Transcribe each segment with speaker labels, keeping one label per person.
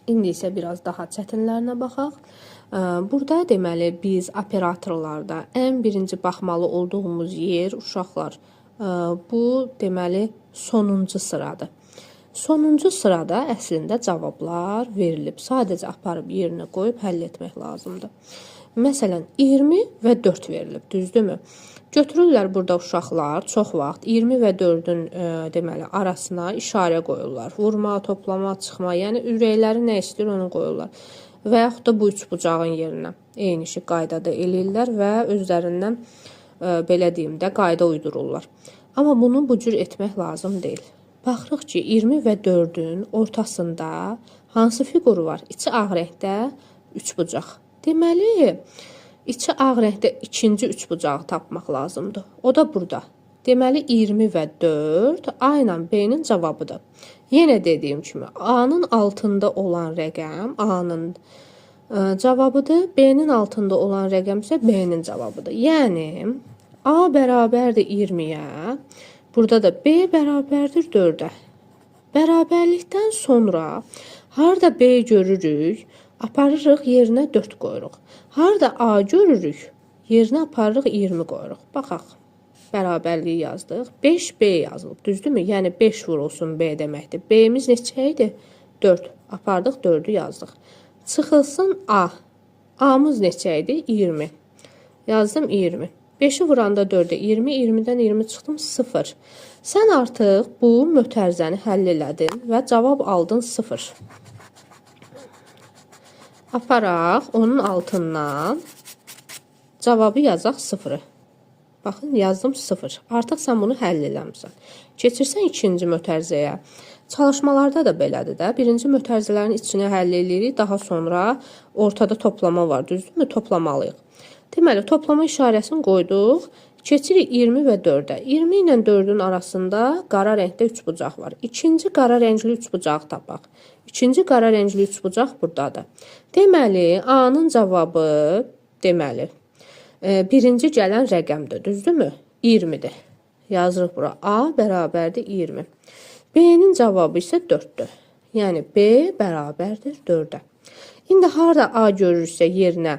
Speaker 1: İndi isə biraz daha çətinlərinə baxaq. Burada deməli biz operatorlarda ən birinci baxmalı olduğumuz yer uşaqlar. Bu deməli sonuncu sıradır. Sonuncu sırada əslində cavablar verilib. Sadəcə aparıb yerinə qoyub həll etmək lazımdır. Məsələn, 20 və 4 verilib, düzdürmü? Götürürlər burada uşaqlar çox vaxt 20 və 4-ün deməli arasına işarə qoyurlar. Vurma, toplama, çıxma, yəni ürəkləri nə istəyir onu qoyurlar. Və yaxud da bu üçbucağın yerinə eyni işi qaydada eləyirlər və özlərindən belə deyim də qayda uydururlar. Amma bunu bu cür etmək lazım deyil. Baxırıq ki, 20 və 4-ün ortasında hansı fiqur var? İçi ağ rəngdə üçbucaq. Deməli, içi ağ rəngdə ikinci üçbucağı tapmaq lazımdır. O da burada. Deməli, 20 və 4 A ilə B-nin cavabıdır. Yenə dediyim kimi, A-nın altında olan rəqəm A-nın cavabıdır. B-nin altında olan rəqəm isə B-nin cavabıdır. Yəni, A bərabərdir 20-yə. Burada da B bərabərdir 4-ə. Bərabərlikdən sonra harda B görürük, aparırıq yerinə 4 qoyuruq. Harda A görürük, yerinə aparırıq 20 qoyuruq. Baxaq, bərabərliyi yazdıq. 5B yazılıb, düzdürmü? Yəni 5 vurulsun B deməkdir. B-miz neçə idi? 4. Apardıq 4-ü yazdıq. Çıxılsın A. A-mız neçə idi? 20. Yazdım 20. 5-i vuranda 4-ə 20, 20-dən 20 çıxdım 0. Sən artıq bu mötərizəni həll elədin və cavab aldın 0. Aparaq onun altından cavabı yazaq 0-ı. Baxın, yazdım 0. Artıq sən bunu həll eləmişsən. Keçirsən ikinci mötərizəyə. Çalışmalarda da belədir də. Birinci mötərizələrin içinə həll eləyirik. Daha sonra ortada toplama var, düzdürmü? Toplamalıyıq. Deməli, toplama işarəsini qoyduq. Keçirik 20 və 4-ə. 20 ilə 4-ün arasında qara rəngdə üçbucaq var. İkinci qara rəngli üçbucağı tapaq. İkinci qara rəngli üçbucaq buradadır. Deməli, A-nın cavabı, deməli, birinci gələn rəqəmdir, düzdürmü? 20-dir. Yazırıq bura. A bərabərdir 20. B-nin cavabı isə 4-dür. Yəni, B bərabərdir 4-ə. İndi harada A görürsə yerinə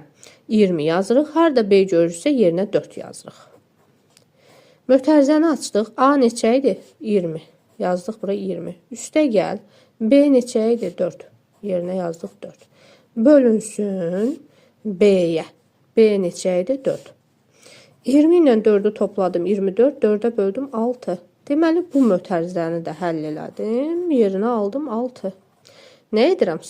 Speaker 1: 20 yazırıq. Harada B görürsə yerinə 4 yazırıq. Mötərizəni açdıq. A neçə idi? 20. Yazdıq bura 20. Üstə gəl. B neçə idi? 4. Yerinə yazdıq 4. Bölünsün B-yə. B neçə idi? 4. 20 ilə 4-ü topladım. 24. 4-ə böldüm 6. Deməli, bu mötərizəni də həll elədim. Yerinə aldım 6. Nə edirəm?